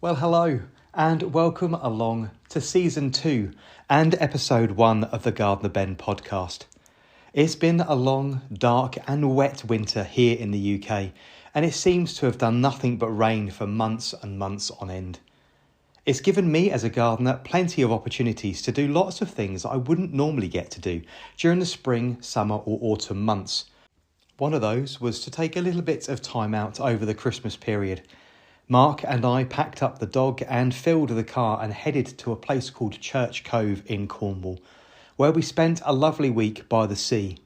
Well, hello, and welcome along to Season 2 and Episode 1 of the Gardener Ben podcast. It's been a long, dark and wet winter here in the UK, and it seems to have done nothing but rain for months and months on end. It's given me as a gardener plenty of opportunities to do lots of things I wouldn't normally get to do during the spring, summer or autumn months. One of those was to take a little bit of time out over the Christmas period. Mark and I packed up the dog and filled the car and headed to a place called Church Cove in Cornwall, where we spent a lovely week by the sea.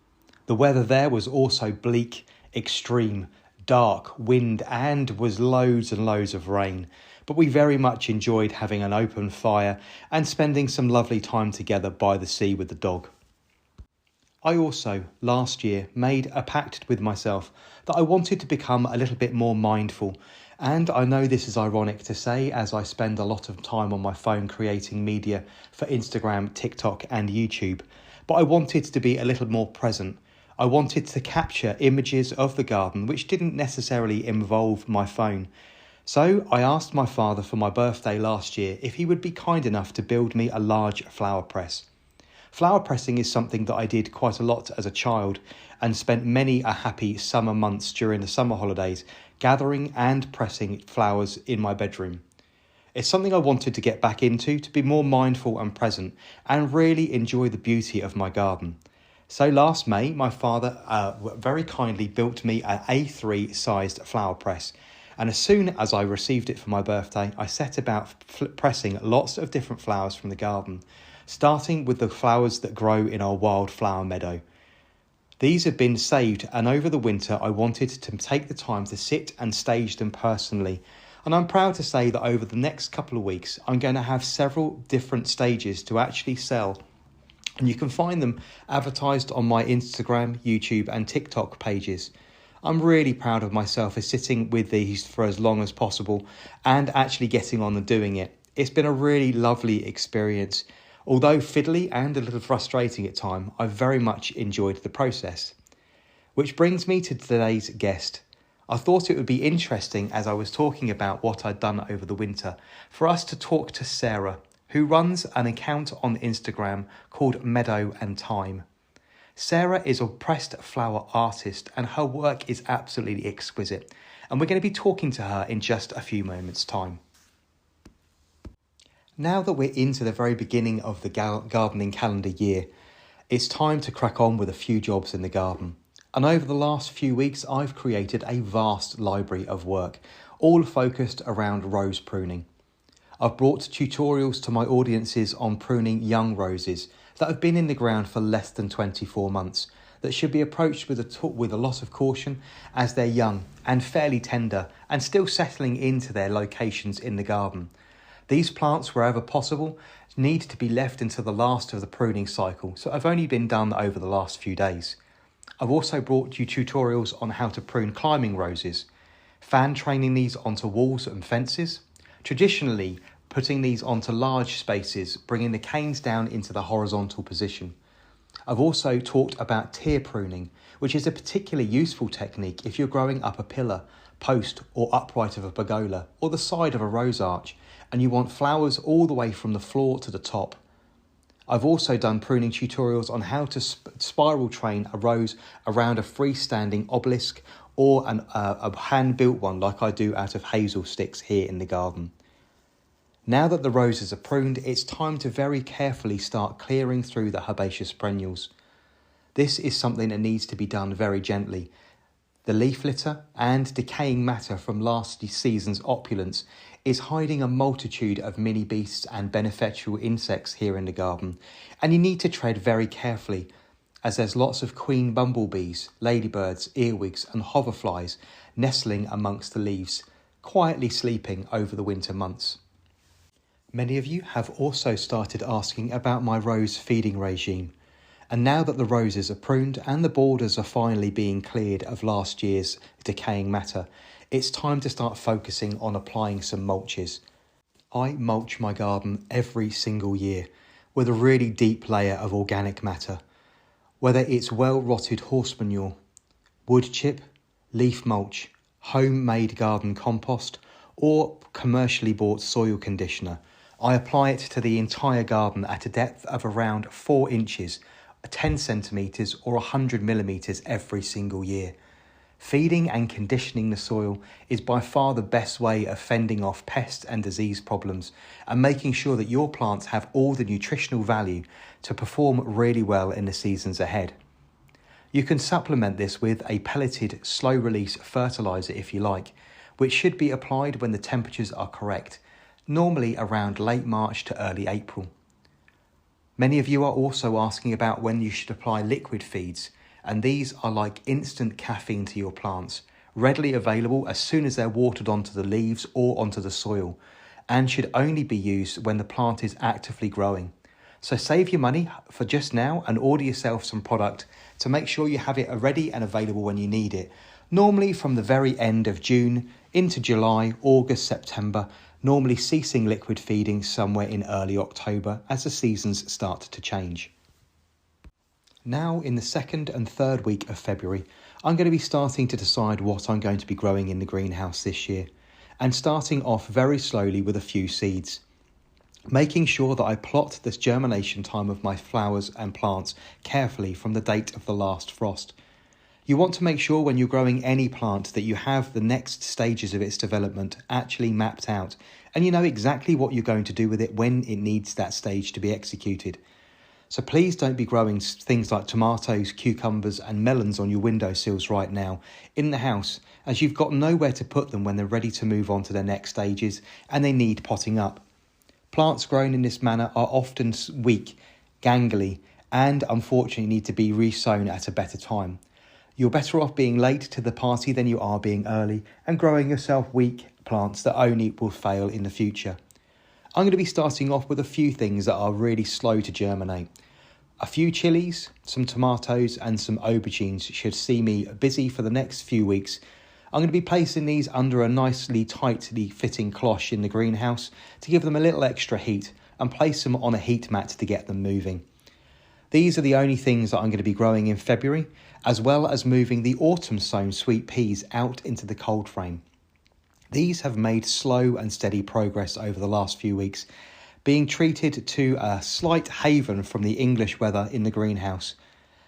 The weather there was also bleak, extreme, dark, wind and was loads and loads of rain. But we very much enjoyed having an open fire and spending some lovely time together by the sea with the dog. I also, last year, made a pact with myself that I wanted to become a little bit more mindful. And I know this is ironic to say as I spend a lot of time on my phone creating media for Instagram, TikTok and YouTube. But I wanted to be a little more present. I wanted to capture images of the garden which didn't necessarily involve my phone. So I asked my father for my birthday last year if he would be kind enough to build me a large flower press. Flower pressing is something that I did quite a lot as a child and spent many a happy summer months during the summer holidays gathering and pressing flowers in my bedroom. It's something I wanted to get back into to be more mindful and present and really enjoy the beauty of my garden. So last May, my father very kindly built me an A3 sized flower press. And as soon as I received it for my birthday, I set about pressing lots of different flowers from the garden, starting with the flowers that grow in our wildflower meadow. These have been saved, and over the winter I wanted to take the time to sit and stage them personally. And I'm proud to say that over the next couple of weeks, I'm going to have several different stages to actually sell. And you can find them advertised on my Instagram, YouTube and TikTok pages. I'm really proud of myself as sitting with these for as long as possible and actually getting on and doing it. It's been a really lovely experience. Although fiddly and a little frustrating at times, I've very much enjoyed the process. Which brings me to today's guest. I thought it would be interesting as I was talking about what I'd done over the winter for us to talk to Sarah, who runs an account on Instagram called Meadow and Thyme. Sarah is a pressed flower artist and her work is absolutely exquisite, and we're going to be talking to her in just a few moments' time. Now that we're into the very beginning of the gardening calendar year, it's time to crack on with a few jobs in the garden. And over the last few weeks, I've created a vast library of work, all focused around rose pruning. I've brought tutorials to my audiences on pruning young roses that have been in the ground for less than 24 months, that should be approached with a lot of caution as they're young and fairly tender and still settling into their locations in the garden. These plants, wherever possible, need to be left until the last of the pruning cycle, so I've only been done over the last few days. I've also brought you tutorials on how to prune climbing roses, fan training these onto walls and fences, traditionally putting these onto large spaces, bringing the canes down into the horizontal position. I've also talked about tier pruning, which is a particularly useful technique if you're growing up a pillar, post or upright of a pergola or the side of a rose arch and you want flowers all the way from the floor to the top. I've also done pruning tutorials on how to spiral train a rose around a freestanding obelisk or a hand-built one like I do out of hazel sticks here in the garden. Now that the roses are pruned, it's time to very carefully start clearing through the herbaceous perennials. This is something that needs to be done very gently. The leaf litter and decaying matter from last season's opulence is hiding a multitude of mini beasts and beneficial insects here in the garden, and you need to tread very carefully as there's lots of queen bumblebees, ladybirds, earwigs and hoverflies nestling amongst the leaves, quietly sleeping over the winter months. Many of you have also started asking about my rose feeding regime, and now that the roses are pruned and the borders are finally being cleared of last year's decaying matter, it's time to start focusing on applying some mulches. I mulch my garden every single year with a really deep layer of organic matter, whether it's well-rotted horse manure, wood chip, leaf mulch, homemade garden compost, or commercially bought soil conditioner. I apply it to the entire garden at a depth of around 4 inches, 10 centimetres or 100 millimetres every single year. Feeding and conditioning the soil is by far the best way of fending off pest and disease problems and making sure that your plants have all the nutritional value to perform really well in the seasons ahead. You can supplement this with a pelleted slow-release fertiliser if you like, which should be applied when the temperatures are correct, normally around late March to early April. Many of you are also asking about when you should apply liquid feeds, and these are like instant caffeine to your plants, readily available as soon as they're watered onto the leaves or onto the soil, and should only be used when the plant is actively growing. So save your money for just now and order yourself some product to make sure you have it ready and available when you need it, normally from the very end of June into July, August, September, normally ceasing liquid feeding somewhere in early October as the seasons start to change. Now in the 2nd and 3rd week of February, I'm going to be starting to decide what I'm going to be growing in the greenhouse this year, and starting off very slowly with a few seeds, making sure that I plot this germination time of my flowers and plants carefully from the date of the last frost. You want to make sure when you're growing any plant that you have the next stages of its development actually mapped out, and you know exactly what you're going to do with it when it needs that stage to be executed. So please don't be growing things like tomatoes, cucumbers and melons on your windowsills right now in the house, as you've got nowhere to put them when they're ready to move on to their next stages and they need potting up. Plants grown in this manner are often weak, gangly, and unfortunately need to be resown at a better time. You're better off being late to the party than you are being early and growing yourself weak plants that only will fail in the future. I'm going to be starting off with a few things that are really slow to germinate. A few chilies, some tomatoes and some aubergines should see me busy for the next few weeks. I'm going to be placing these under a nicely tightly fitting cloche in the greenhouse to give them a little extra heat and place them on a heat mat to get them moving. These are the only things that I'm going to be growing in February, as well as moving the autumn sown sweet peas out into the cold frame. These have made slow and steady progress over the last few weeks, being treated to a slight haven from the English weather in the greenhouse.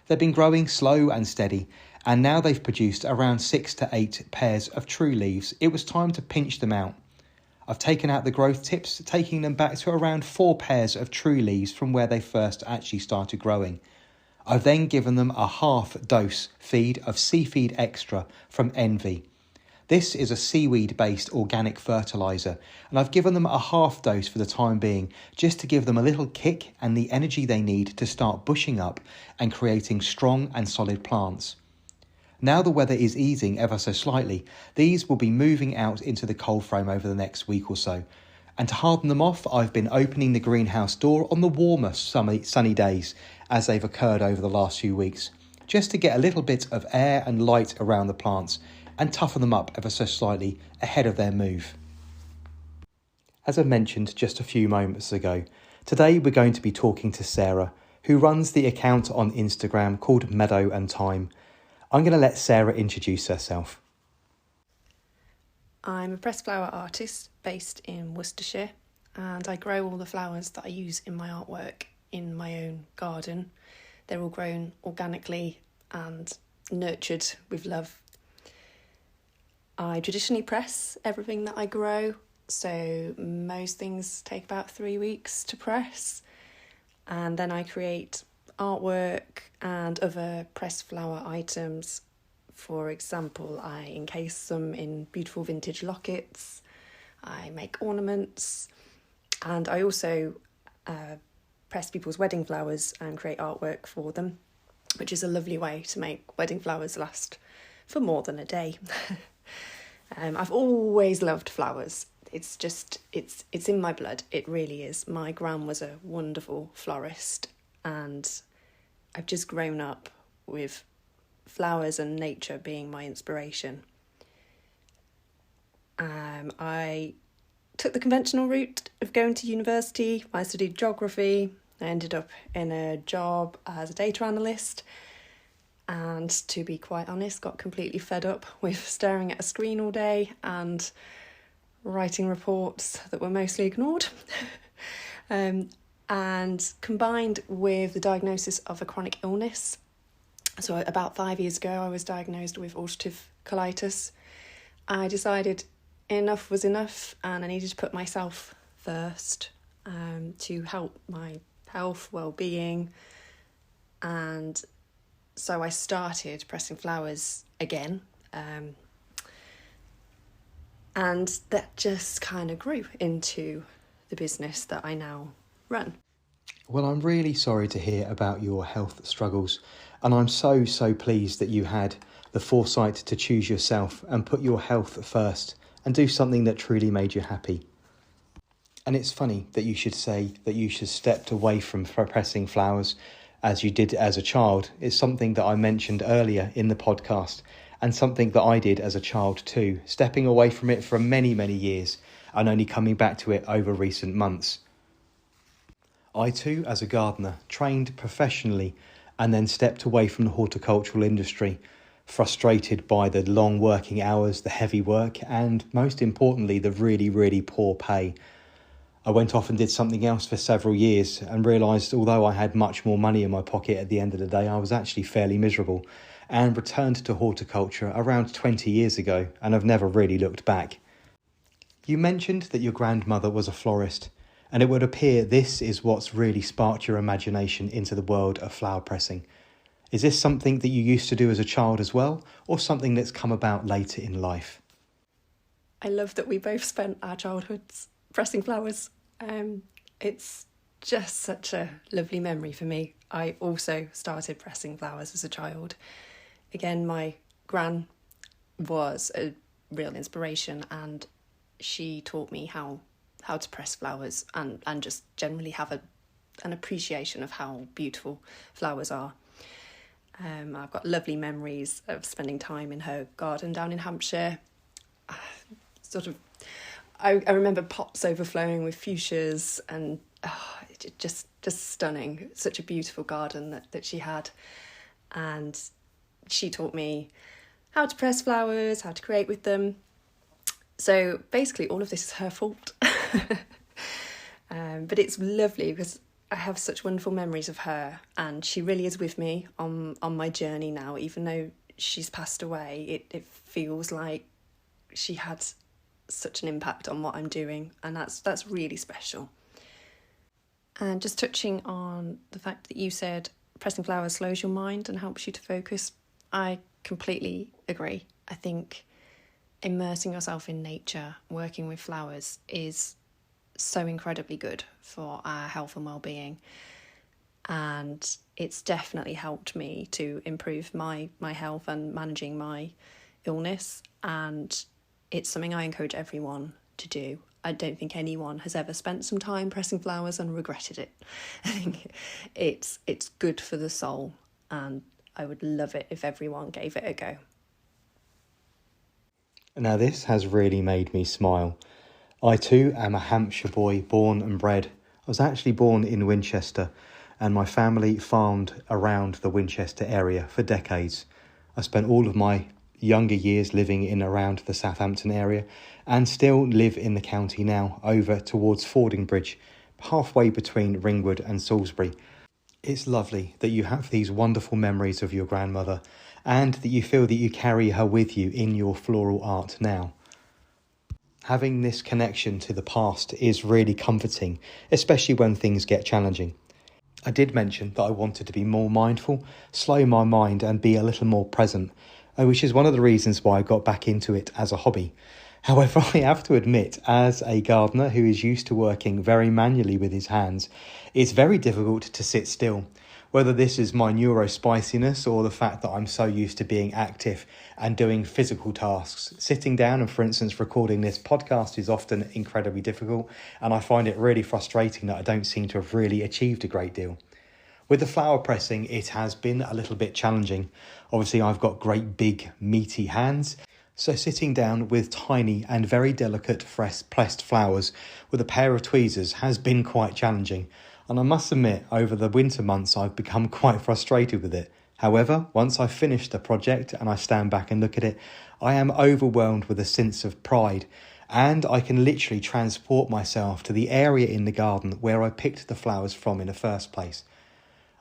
They've been growing slow and steady, and now they've produced around 6 to 8 pairs of true leaves. It was time to pinch them out. I've taken out the growth tips, taking them back to around 4 pairs of true leaves from where they first actually started growing. I've then given them a half dose feed of Seafeed Extra from Envy. This is a seaweed-based organic fertiliser, and I've given them a half dose for the time being, just to give them a little kick and the energy they need to start bushing up and creating strong and solid plants. Now the weather is easing ever so slightly, these will be moving out into the cold frame over the next week or so. And to harden them off, I've been opening the greenhouse door on the warmer sunny days as they've occurred over the last few weeks, just to get a little bit of air and light around the plants and toughen them up ever so slightly ahead of their move. As I mentioned just a few moments ago, today we're going to be talking to Sarah, who runs the account on Instagram called Meadow and Thyme. I'm going to let Sarah introduce herself. I'm a pressed flower artist based in Worcestershire, and I grow all the flowers that I use in my artwork in my own garden. They're all grown organically and nurtured with love. I traditionally press everything that I grow, so most things take about 3 weeks to press, and then I create artwork and other pressed flower items. For example, I encase them in beautiful vintage lockets, I make ornaments, and I also press people's wedding flowers and create artwork for them, which is a lovely way to make wedding flowers last for more than a day. I've always loved flowers. It's in my blood. It really is. My gran was a wonderful florist, and I've just grown up with flowers and nature being my inspiration. I took the conventional route of going to university. I studied geography. I ended up in a job as a data analyst, and to be quite honest, got completely fed up with staring at a screen all day and writing reports that were mostly ignored. And combined with the diagnosis of a chronic illness. So about 5 years ago, I was diagnosed with ulcerative colitis. I decided enough was enough and I needed to put myself first to help my health, well-being. And so I started pressing flowers again. And that just kind of grew into the business that I now run. Well, I'm really sorry to hear about your health struggles, and I'm so pleased that you had the foresight to choose yourself and put your health first and do something that truly made you happy. And it's funny that you should say that you should stepped away from pressing flowers as you did as a child. It's something that I mentioned earlier in the podcast and something that I did as a child too, stepping away from it for many years and only coming back to it over recent months. I too, as a gardener, trained professionally and then stepped away from the horticultural industry, frustrated by the long working hours, the heavy work, and most importantly, the really poor pay. I went off and did something else for several years and realised although I had much more money in my pocket at the end of the day, I was actually fairly miserable, and returned to horticulture around 20 years ago and have never really looked back. You mentioned that your grandmother was a florist, and it would appear this is what's really sparked your imagination into the world of flower pressing. Is this something that you used to do as a child as well, or something that's come about later in life? I love that we both spent our childhoods pressing flowers. It's just such a lovely memory for me. I also started pressing flowers as a child. Again, my gran was a real inspiration, and she taught me how to press flowers and just generally have an appreciation of how beautiful flowers are. I've got lovely memories of spending time in her garden down in Hampshire. I remember pots overflowing with fuchsias, and just stunning. Such a beautiful garden that she had. And she taught me how to press flowers, how to create with them. So basically all of this is her fault. But it's lovely because I have such wonderful memories of her, and she really is with me on my journey now. Even though she's passed away, it feels like she had such an impact on what I'm doing, and that's really special. And just touching on the fact that you said pressing flowers slows your mind and helps you to focus, I completely agree. I think immersing yourself in nature, working with flowers is so incredibly good for our health and well-being, and it's definitely helped me to improve my health and managing my illness, and it's something I encourage everyone to do. I don't think anyone has ever spent some time pressing flowers and regretted it. I think it's good for the soul, and I would love it if everyone gave it a go. Now this has really made me smile. I too am a Hampshire boy, born and bred. I was actually born in Winchester, and my family farmed around the Winchester area for decades. I spent all of my younger years living in around the Southampton area and still live in the county now, over towards Fordingbridge, halfway between Ringwood and Salisbury. It's lovely that you have these wonderful memories of your grandmother and that you feel that you carry her with you in your floral art now. Having this connection to the past is really comforting, especially when things get challenging. I did mention that I wanted to be more mindful, slow my mind and be a little more present, which is one of the reasons why I got back into it as a hobby. However, I have to admit, as a gardener who is used to working very manually with his hands, it's very difficult to sit still. Whether this is my neurospiciness or the fact that I'm so used to being active and doing physical tasks. Sitting down and, for instance, recording this podcast is often incredibly difficult, and I find it really frustrating that I don't seem to have really achieved a great deal. With the flower pressing, it has been a little bit challenging. Obviously, I've got great big meaty hands, so sitting down with tiny and very delicate pressed flowers with a pair of tweezers has been quite challenging. And I must admit, over the winter months, I've become quite frustrated with it. However, once I've finished the project and I stand back and look at it, I am overwhelmed with a sense of pride and I can literally transport myself to the area in the garden where I picked the flowers from in the first place.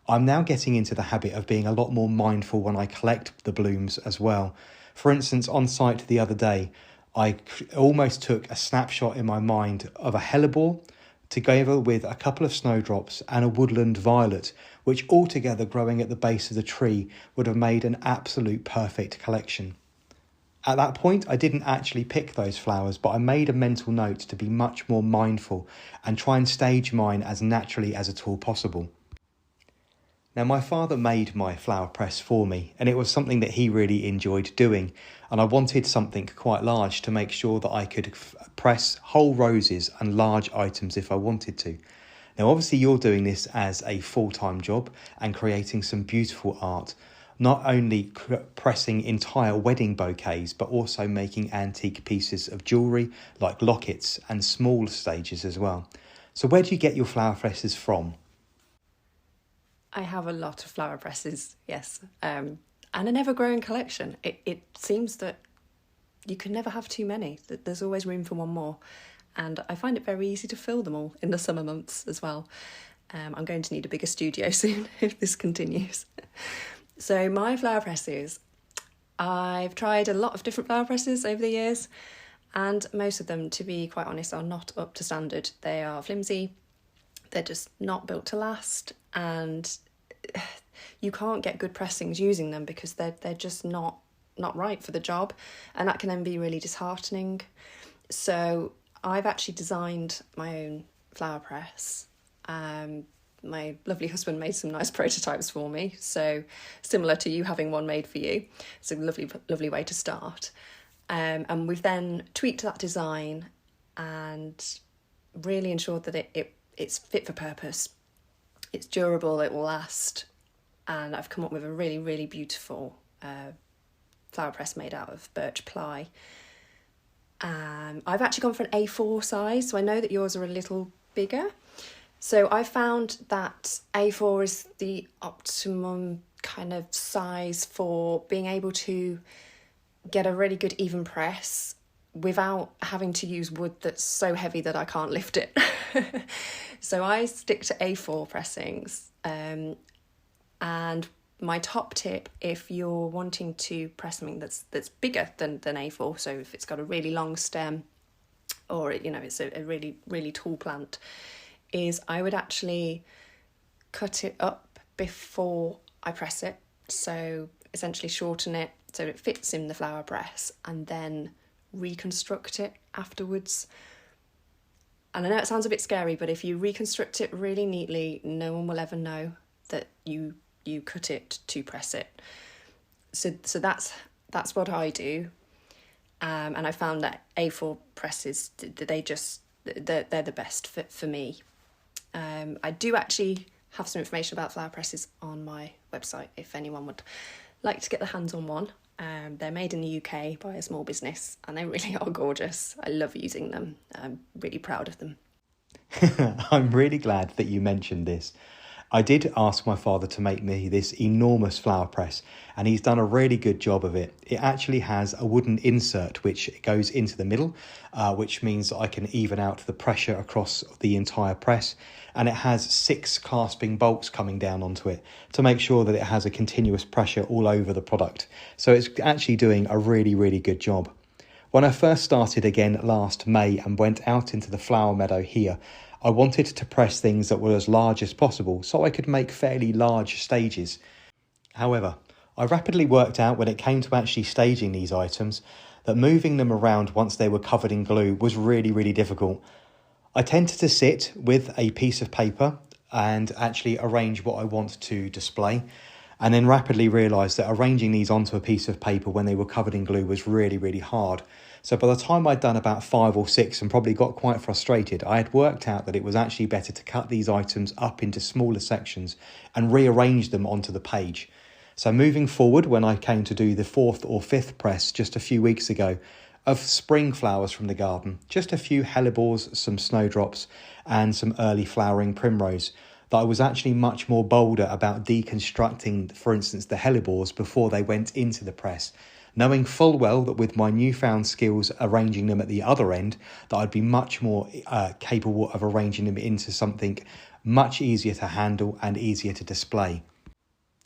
I'm now getting into the habit of being a lot more mindful when I collect the blooms as well. For instance, on site the other day, I almost took a snapshot in my mind of a hellebore together with a couple of snowdrops and a woodland violet, which altogether growing at the base of the tree would have made an absolute perfect collection. At that point, I didn't actually pick those flowers, but I made a mental note to be much more mindful and try and stage mine as naturally as at all possible. Now, my father made my flower press for me, and it was something that he really enjoyed doing, and I wanted something quite large to make sure that I could press whole roses and large items if I wanted to. Now, obviously, you're doing this as a full-time job and creating some beautiful art, not only pressing entire wedding bouquets, but also making antique pieces of jewellery like lockets and small stages as well. So where do you get your flower presses from? I have a lot of flower presses, yes, and an ever-growing collection. It seems that you can never have too many, that there's always room for one more, and I find it very easy to fill them all in the summer months as well. I'm going to need a bigger studio soon if this continues. So my flower presses, I've tried a lot of different flower presses over the years, and most of them, to be quite honest, are not up to standard. They are flimsy, they're just not built to last, and you can't get good pressings using them because they're just not right for the job, and that can then be really disheartening. So I've actually designed my own flower press. My lovely husband made some nice prototypes for me, so similar to you having one made for you. It's a lovely way to start. And we've then tweaked that design and really ensured that it's fit for purpose. It's durable, it will last, and I've come up with a really, really beautiful flower press made out of birch ply. I've actually gone for an A4 size, so I know that yours are a little bigger. So I found that A4 is the optimum kind of size for being able to get a really good even press without having to use wood that's so heavy that I can't lift it. So I stick to A4 pressings. And my top tip, if you're wanting to press something that's bigger than A4, so if it's got a really long stem or it's a really, really tall plant, is I would actually cut it up before I press it. So essentially shorten it so it fits in the flower press and then reconstruct it afterwards. And I know it sounds a bit scary, but if you reconstruct it really neatly, no one will ever know that you cut it to press it. So that's what I do. And I found that A4 presses, they're the best fit for me. I do actually have some information about flower presses on my website if anyone would like to get their hands on one. They're made in the UK by a small business and they really are gorgeous. I love using them. I'm really proud of them. I'm really glad that you mentioned this. I did ask my father to make me this enormous flower press, and he's done a really good job of it. It actually has a wooden insert which goes into the middle, which means that I can even out the pressure across the entire press, and it has 6 clasping bolts coming down onto it to make sure that it has a continuous pressure all over the product. So it's actually doing a really, really good job. When I first started again last May and went out into the flower meadow here, I wanted to press things that were as large as possible so I could make fairly large stages. However, I rapidly worked out when it came to actually staging these items that moving them around once they were covered in glue was really, really difficult. I tended to sit with a piece of paper and actually arrange what I want to display, and then rapidly realised that arranging these onto a piece of paper when they were covered in glue was really, really hard. So by the time I'd done about 5 or 6 and probably got quite frustrated, I had worked out that it was actually better to cut these items up into smaller sections and rearrange them onto the page. So moving forward, when I came to do the 4th or 5th press just a few weeks ago of spring flowers from the garden, just a few hellebores, some snowdrops and some early flowering primrose, that I was actually much more bolder about deconstructing, for instance, the hellebores before they went into the press. knowing full well that with my newfound skills arranging them at the other end, that I'd be much more capable of arranging them into something much easier to handle and easier to display.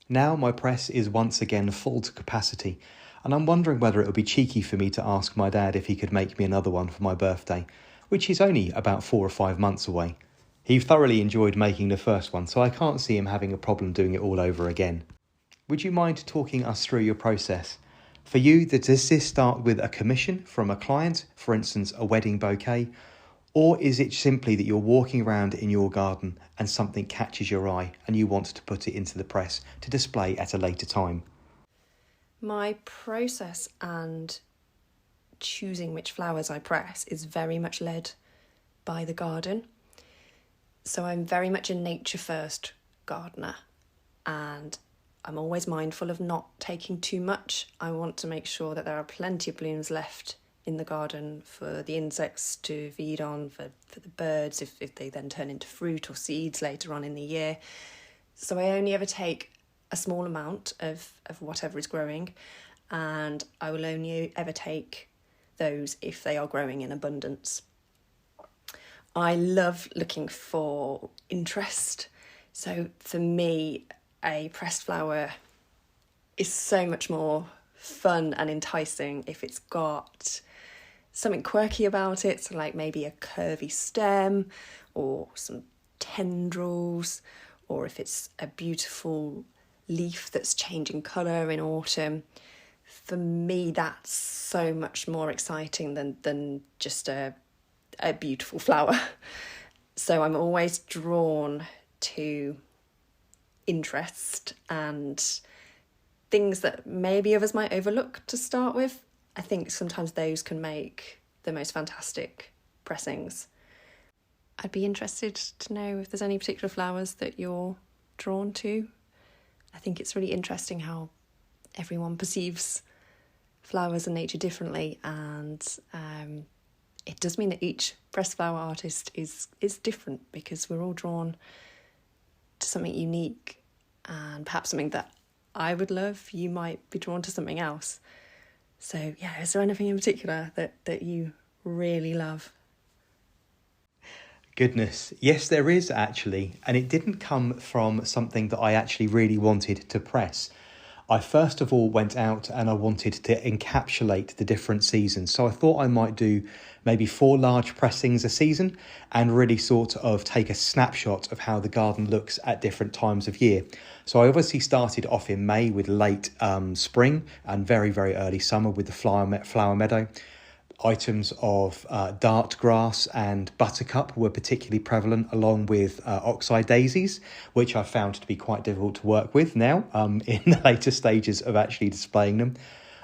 Now my press is once again full to capacity, and I'm wondering whether it would be cheeky for me to ask my dad if he could make me another one for my birthday, which is only about 4 or 5 months away. He thoroughly enjoyed making the first one, so I can't see him having a problem doing it all over again. Would you mind talking us through your process? For you, does this start with a commission from a client, for instance, a wedding bouquet, or is it simply that you're walking around in your garden and something catches your eye and you want to put it into the press to display at a later time? My process and choosing which flowers I press is very much led by the garden. So I'm very much a nature first gardener, and I'm always mindful of not taking too much. I want to make sure that there are plenty of blooms left in the garden for the insects to feed on, for the birds if they then turn into fruit or seeds later on in the year. So I only ever take a small amount of whatever is growing, and I will only ever take those if they are growing in abundance. I love looking for interest. So for me, a pressed flower is so much more fun and enticing if it's got something quirky about it, so like maybe a curvy stem or some tendrils, or if it's a beautiful leaf that's changing colour in autumn. For me, that's so much more exciting than just a beautiful flower. So I'm always drawn to interest and things that maybe others might overlook to start with. I think sometimes those can make the most fantastic pressings. I'd be interested to know if there's any particular flowers that you're drawn to. I think it's really interesting how everyone perceives flowers and nature differently, and it does mean that each pressed flower artist is different, because we're all drawn to something unique, and perhaps something that I would love, you might be drawn to something else. So yeah, is there anything in particular that you really love? Goodness, yes there is actually, and it didn't come from something that I actually really wanted to press. I first of all went out and I wanted to encapsulate the different seasons. So I thought I might do maybe 4 large pressings a season and really sort of take a snapshot of how the garden looks at different times of year. So I obviously started off in May with late spring and very, very early summer with the flower meadow. Items of dart grass and buttercup were particularly prevalent, along with oxeye daisies, which I found to be quite difficult to work with now in the later stages of actually displaying them.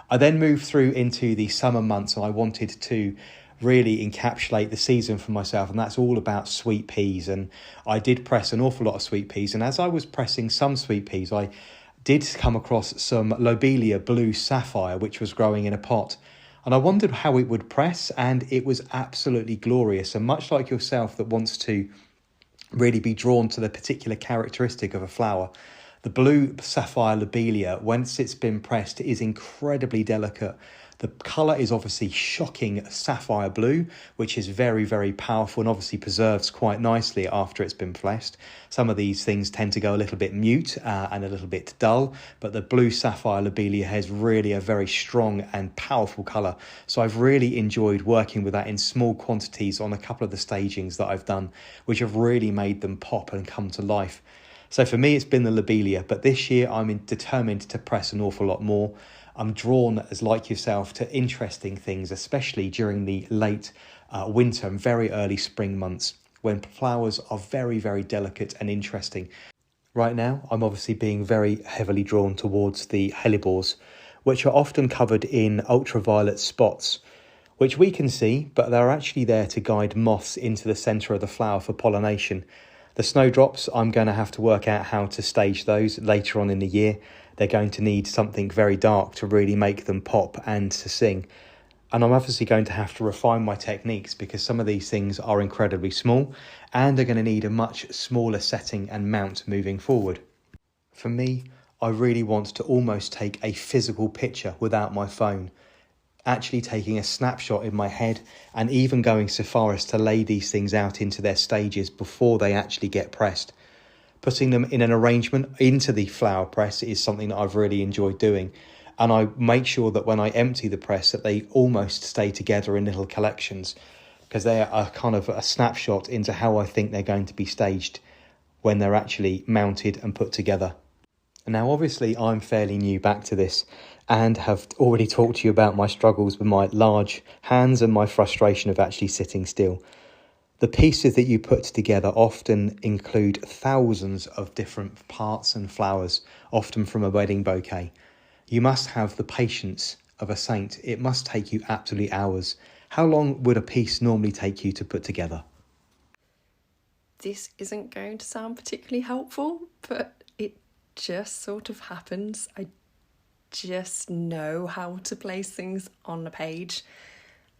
I then moved through into the summer months, and I wanted to really encapsulate the season for myself, and that's all about sweet peas. And I did press an awful lot of sweet peas, and as I was pressing some sweet peas, I did come across some lobelia blue sapphire, which was growing in a pot. And I wondered how it would press, and it was absolutely glorious. And much like yourself that wants to really be drawn to the particular characteristic of a flower, the blue sapphire lobelia, once it's been pressed, is incredibly delicate. The colour is obviously shocking sapphire blue, which is very, very powerful and obviously preserves quite nicely after it's been pressed. Some of these things tend to go a little bit mute and a little bit dull, but the blue sapphire lobelia has really a very strong and powerful colour. So I've really enjoyed working with that in small quantities on a couple of the stagings that I've done, which have really made them pop and come to life. So for me, it's been the lobelia, but this year I'm determined to press an awful lot more. I'm drawn, as like yourself, to interesting things, especially during the late winter and very early spring months, when flowers are very, very delicate and interesting. Right now, I'm obviously being very heavily drawn towards the hellebores, which are often covered in ultraviolet spots, which we can see, but they're actually there to guide moths into the centre of the flower for pollination. The snowdrops, I'm going to have to work out how to stage those later on in the year. They're going to need something very dark to really make them pop and to sing. And I'm obviously going to have to refine my techniques, because some of these things are incredibly small and they're going to need a much smaller setting and mount moving forward. For me, I really want to almost take a physical picture without my phone, actually taking a snapshot in my head, and even going so far as to lay these things out into their stages before they actually get pressed. Putting them in an arrangement into the flower press is something that I've really enjoyed doing. And I make sure that when I empty the press that they almost stay together in little collections, because they are kind of a snapshot into how I think they're going to be staged when they're actually mounted and put together. Now, obviously, I'm fairly new back to this and have already talked to you about my struggles with my large hands and my frustration of actually sitting still. The pieces that you put together often include thousands of different parts and flowers, often from a wedding bouquet. You must have the patience of a saint. It must take you absolutely hours. How long would a piece normally take you to put together? This isn't going to sound particularly helpful, but it just sort of happens. I just know how to place things on a page.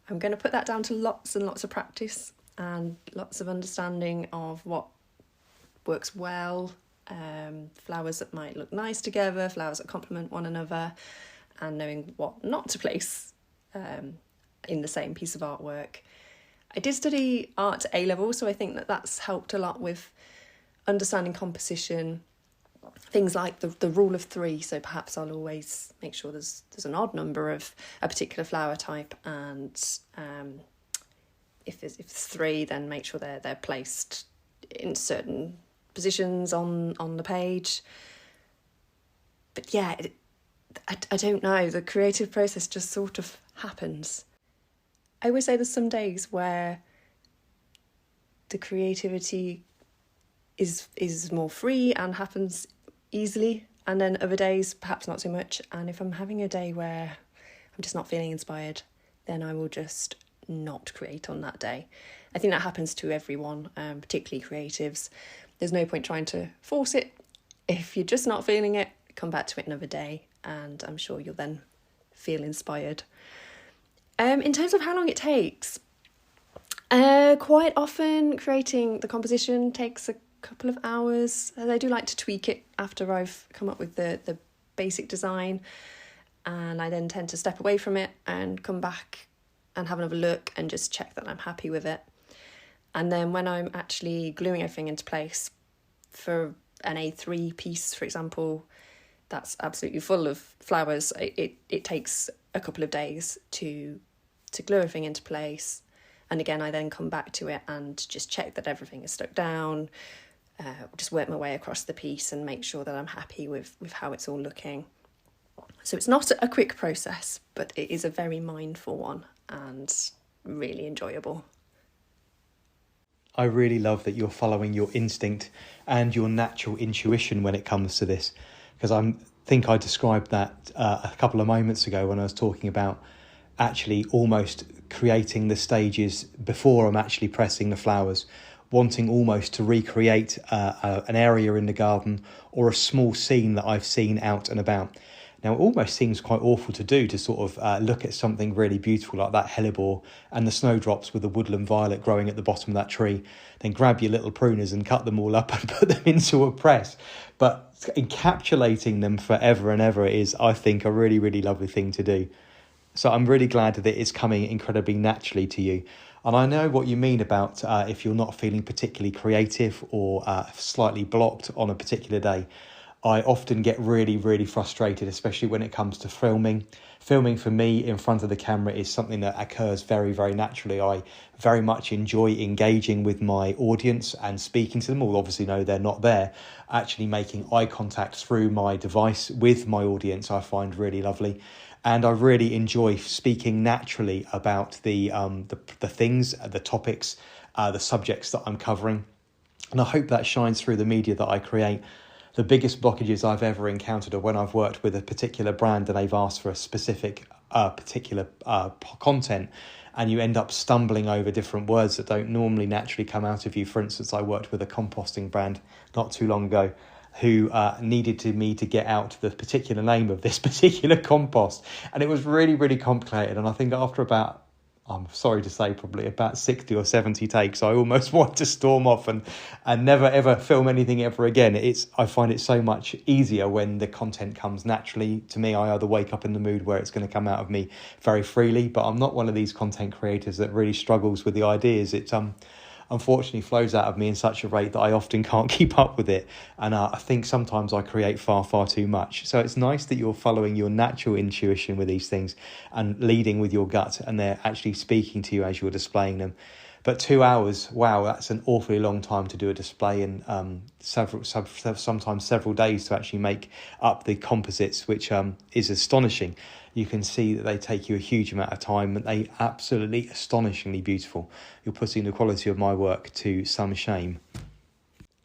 I'm going to put that down to lots and lots of practice and lots of understanding of what works well, flowers that might look nice together, flowers that complement one another, and knowing what not to place in the same piece of artwork. I did study art at A-level, so I think that that's helped a lot with understanding composition, things like the rule of 3. So perhaps I'll always make sure there's an odd number of a particular flower type, and if there's 3, then make sure they're placed in certain positions on the page. But yeah, I don't know, the creative process just sort of happens. I would say there's some days where the creativity is more free and happens easily, and then other days perhaps not so much. And if I'm having a day where I'm just not feeling inspired, then I will just not create on that day. I think that happens to everyone, particularly creatives. There's no point trying to force it. If you're just not feeling it, come back to it another day, and I'm sure you'll then feel inspired. In terms of how long it takes, quite often creating the composition takes a couple of hours. I do like to tweak it after I've come up with the basic design, and I then tend to step away from it and come back and have another look and just check that I'm happy with it. And then when I'm actually gluing everything into place for an A3 piece, for example, that's absolutely full of flowers, it takes a couple of days to glue everything into place. And again, I then come back to it and just check that everything is stuck down, just work my way across the piece and make sure that I'm happy with how it's all looking. So it's not a quick process, but it is a very mindful one and really enjoyable. I really love that you're following your instinct and your natural intuition when it comes to this, because I think I described that a couple of moments ago when I was talking about actually almost creating the stages before I'm actually pressing the flowers, wanting almost to recreate an area in the garden or a small scene that I've seen out and about. Now, it almost seems quite awful to do, to sort of look at something really beautiful like that hellebore and the snowdrops with the woodland violet growing at the bottom of that tree, then grab your little pruners and cut them all up and put them into a press. But encapsulating them forever and ever is, I think, a really, really lovely thing to do. So I'm really glad that it's coming incredibly naturally to you. And I know what you mean about if you're not feeling particularly creative or slightly blocked on a particular day. I often get really, really frustrated, especially when it comes to filming. Filming for me in front of the camera is something that occurs very, very naturally. I very much enjoy engaging with my audience and speaking to them, although obviously no, they're not there. Actually making eye contact through my device with my audience I find really lovely. And I really enjoy speaking naturally about the things, the topics, the subjects that I'm covering. And I hope that shines through the media that I create. The biggest blockages I've ever encountered are when I've worked with a particular brand and they've asked for a specific particular content, and you end up stumbling over different words that don't normally naturally come out of you. For instance, I worked with a composting brand not too long ago who needed me to get out the particular name of this particular compost. And it was really, really complicated. And I think after about I'm sorry to say, probably about 60 or 70 takes. I almost want to storm off and never ever film anything ever again. I find it so much easier when the content comes naturally to me. I either wake up in the mood where it's going to come out of me very freely, but I'm not one of these content creators that really struggles with the ideas. It unfortunately flows out of me in such a rate that I often can't keep up with it. And I think sometimes I create far too much. So it's nice that you're following your natural intuition with these things and leading with your gut, and they're actually speaking to you as you're displaying them. But 2 hours, wow, that's an awfully long time to do a display, and sometimes several days to actually make up the composites, which is astonishing. You can see that they take you a huge amount of time, and they absolutely astonishingly beautiful. You're putting the quality of my work to some shame.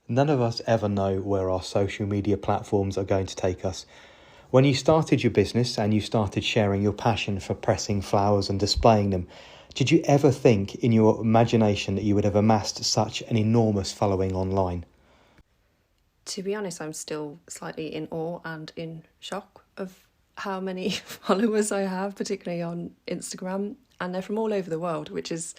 None of us ever know where our social media platforms are going to take us. When you started your business and you started sharing your passion for pressing flowers and displaying them, did you ever think in your imagination that you would have amassed such an enormous following online? To be honest, I'm still slightly in awe and in shock of how many followers I have, particularly on Instagram, and they're from all over the world, which is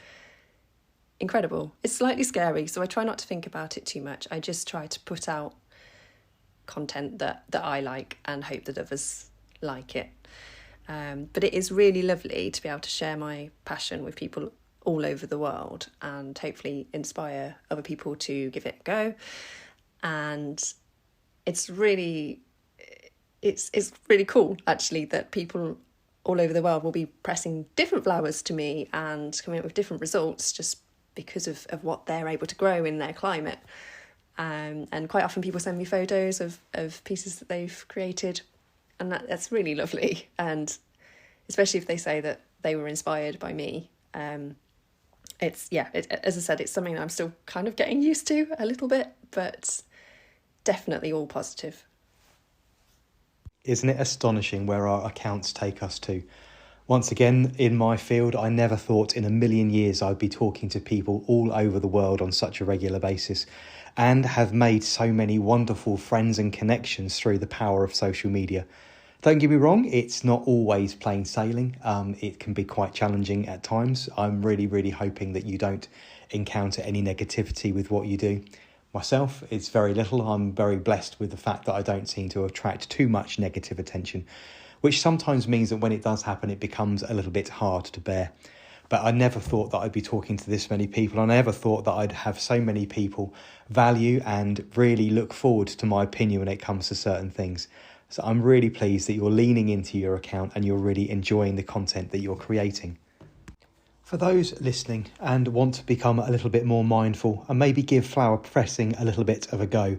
incredible. It's slightly scary, so I try not to think about it too much. I just try to put out content that I like and hope that others like it. But it is really lovely to be able to share my passion with people all over the world and hopefully inspire other people to give it a go. And it's really cool, actually, that people all over the world will be pressing different flowers to me and coming up with different results just because of what they're able to grow in their climate. And quite often people send me photos of pieces that they've created, and that's really lovely. And especially if they say that they were inspired by me. As I said, it's something that I'm still kind of getting used to a little bit, but definitely all positive. Isn't it astonishing where our accounts take us to? Once again, in my field, I never thought in a million years I'd be talking to people all over the world on such a regular basis, and have made so many wonderful friends and connections through the power of social media. Don't get me wrong, it's not always plain sailing. It can be quite challenging at times. I'm really hoping that you don't encounter any negativity with what you do. Myself, it's very little. I'm very blessed with the fact that I don't seem to attract too much negative attention, which sometimes means that when it does happen, it becomes a little bit hard to bear. But I never thought that I'd be talking to this many people. I never thought that I'd have so many people value and really look forward to my opinion when it comes to certain things. So I'm really pleased that you're leaning into your account and you're really enjoying the content that you're creating. For those listening and want to become a little bit more mindful and maybe give flower pressing a little bit of a go,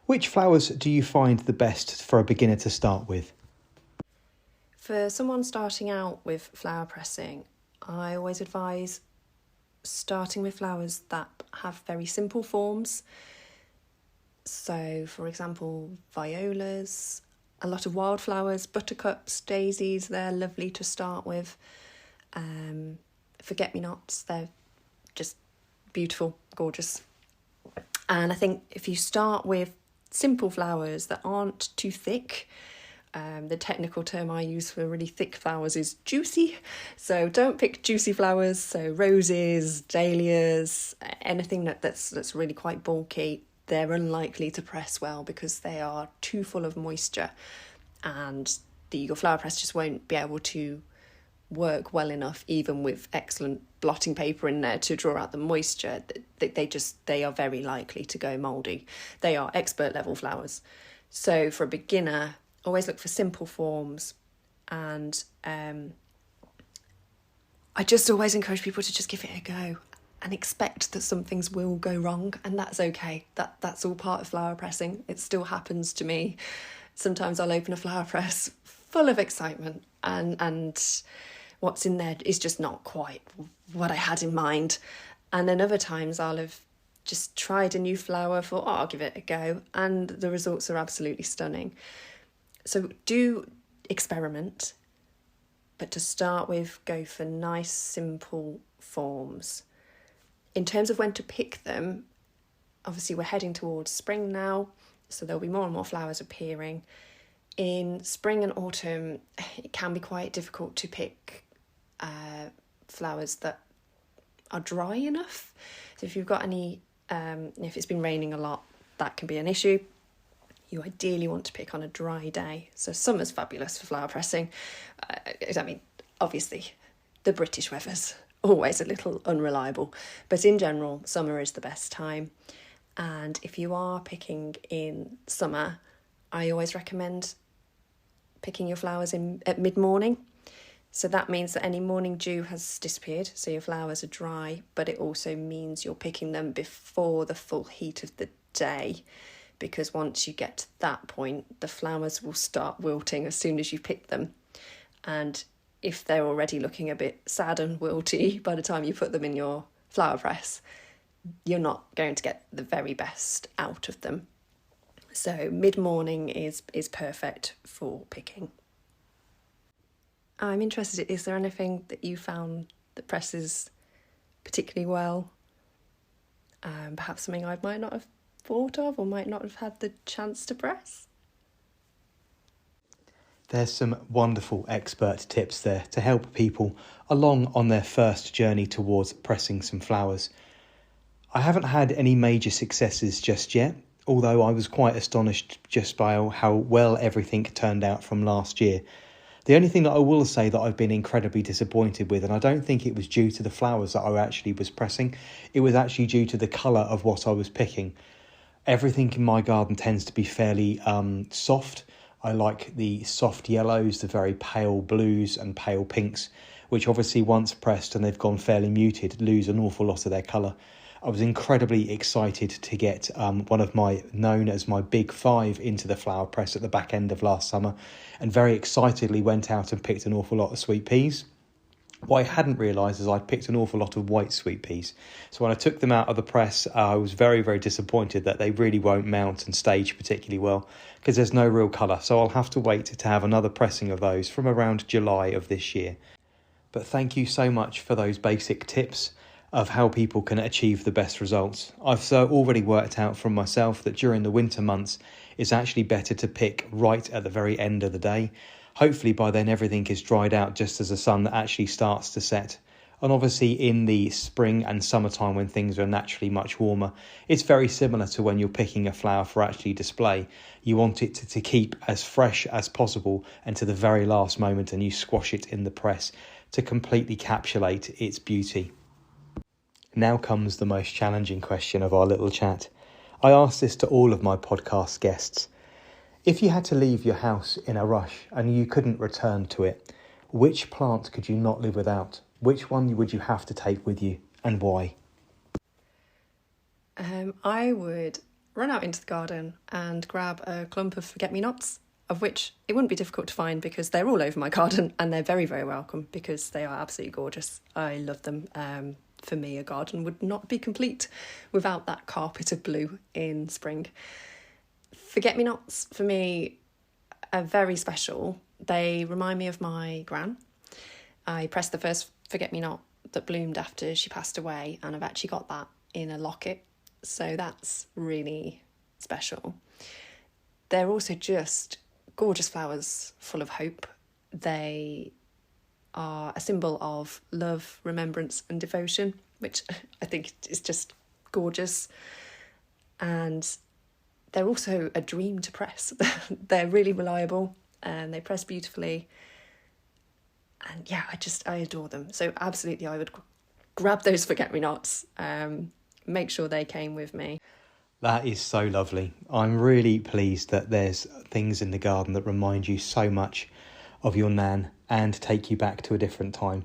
which flowers do you find the best for a beginner to start with? For someone starting out with flower pressing, I always advise starting with flowers that have very simple forms. So, for example, violas, a lot of wildflowers, buttercups, daisies, they're lovely to start with. Forget-me-nots, they're just beautiful, gorgeous. And I think if you start with simple flowers that aren't too thick, the technical term I use for really thick flowers is juicy. So don't pick juicy flowers. So roses, dahlias, anything that's really quite bulky, they're unlikely to press well because they are too full of moisture, and your flower press just won't be able to work well enough, even with excellent blotting paper in there to draw out the moisture. They are very likely to go mouldy. They are expert level flowers. So for a beginner, always look for simple forms, and I just always encourage people to just give it a go and expect that some things will go wrong, and that's okay. That's all part of flower pressing. It still happens to me. Sometimes I'll open a flower press full of excitement and what's in there is just not quite what I had in mind. And then other times I'll have just tried a new flower, thought, I'll give it a go, and the results are absolutely stunning. So do experiment, but to start with, go for nice, simple forms. In terms of when to pick them, obviously we're heading towards spring now, so there'll be more and more flowers appearing. In spring and autumn, it can be quite difficult to pick flowers that are dry enough. So if you've got any, if it's been raining a lot, that can be an issue. You ideally want to pick on a dry day. So summer's fabulous for flower pressing. I mean, obviously, the British weather's always a little unreliable, but in general, summer is the best time. And if you are picking in summer, I always recommend picking your flowers at mid-morning. So that means that any morning dew has disappeared, so your flowers are dry, but it also means you're picking them before the full heat of the day, because once you get to that point, the flowers will start wilting as soon as you pick them. And if they're already looking a bit sad and wilty by the time you put them in your flower press, you're not going to get the very best out of them. So mid-morning is perfect for picking. I'm interested, is there anything that you found that presses particularly well? Perhaps something I might not have thought of or might not have had the chance to press? There's some wonderful expert tips there to help people along on their first journey towards pressing some flowers. I haven't had any major successes just yet, although I was quite astonished just by how well everything turned out from last year. The only thing that I will say that I've been incredibly disappointed with, and I don't think it was due to the flowers that I actually was pressing, it was actually due to the colour of what I was picking. Everything in my garden tends to be fairly soft. I like the soft yellows, the very pale blues and pale pinks, which obviously once pressed and they've gone fairly muted, lose an awful lot of their colour. I was incredibly excited to get one of my, known as my big 5 into the flower press at the back end of last summer, and very excitedly went out and picked an awful lot of sweet peas. What I hadn't realised is I'd picked an awful lot of white sweet peas. So when I took them out of the press, I was very, very disappointed that they really won't mount and stage particularly well because there's no real colour. So I'll have to wait to have another pressing of those from around July of this year. But thank you so much for those basic tips of how people can achieve the best results. I've already worked out from myself that during the winter months, it's actually better to pick right at the very end of the day. Hopefully by then everything is dried out just as the sun actually starts to set. And obviously in the spring and summertime when things are naturally much warmer, it's very similar to when you're picking a flower for actually display. You want it to keep as fresh as possible and to the very last moment, and you squash it in the press to completely encapsulate its beauty. Now comes the most challenging question of our little chat. I asked this to all of my podcast guests. If you had to leave your house in a rush and you couldn't return to it, which plant could you not live without? Which one would you have to take with you and why? I would run out into the garden and grab a clump of forget-me-nots, of which it wouldn't be difficult to find because they're all over my garden and they're very, very welcome because they are absolutely gorgeous. I love them. For me, a garden would not be complete without that carpet of blue in spring. Forget-me-nots, for me, are very special. They remind me of my gran. I pressed the first forget-me-not that bloomed after she passed away, and I've actually got that in a locket, so that's really special. They're also just gorgeous flowers full of hope. They are a symbol of love, remembrance and devotion, which I think is just gorgeous. And they're also a dream to press. They're really reliable and they press beautifully. And yeah, I adore them. So absolutely I would grab those forget-me-nots, make sure they came with me. That is so lovely. I'm really pleased that there's things in the garden that remind you so much of your nan and take you back to a different time.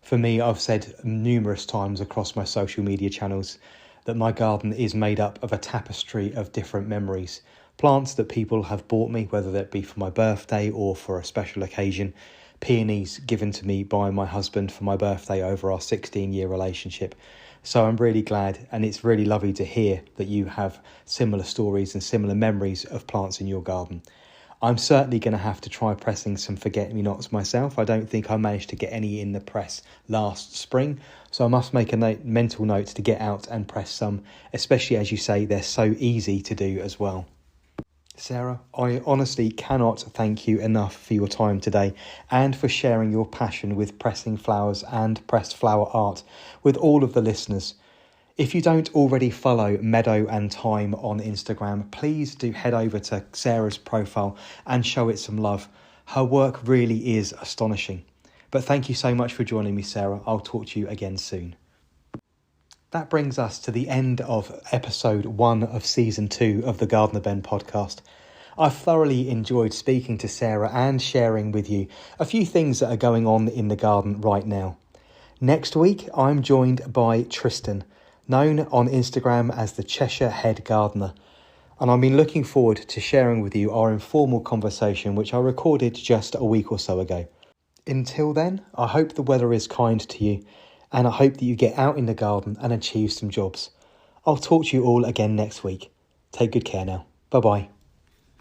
For me, I've said numerous times across my social media channels that my garden is made up of a tapestry of different memories. Plants that people have bought me, whether that be for my birthday or for a special occasion. Peonies given to me by my husband for my birthday over our 16-year relationship. So I'm really glad, and it's really lovely to hear that you have similar stories and similar memories of plants in your garden. I'm certainly going to have to try pressing some forget-me-nots myself. I don't think I managed to get any in the press last spring, so I must make a mental note to get out and press some, especially as you say, they're so easy to do as well. Sarah, I honestly cannot thank you enough for your time today and for sharing your passion with pressing flowers and pressed flower art with all of the listeners. If you don't already follow Meadow and Thyme on Instagram, please do head over to Sarah's profile and show it some love. Her work really is astonishing. But thank you so much for joining me, Sarah. I'll talk to you again soon. That brings us to the end of episode 1 of season 2 of the Gardener Ben podcast. I've thoroughly enjoyed speaking to Sarah and sharing with you a few things that are going on in the garden right now. Next week, I'm joined by Tristan, known on Instagram as the Cheshire Head Gardener. And I've been looking forward to sharing with you our informal conversation, which I recorded just a week or so ago. Until then, I hope the weather is kind to you, and I hope that you get out in the garden and achieve some jobs. I'll talk to you all again next week. Take good care now. Bye-bye.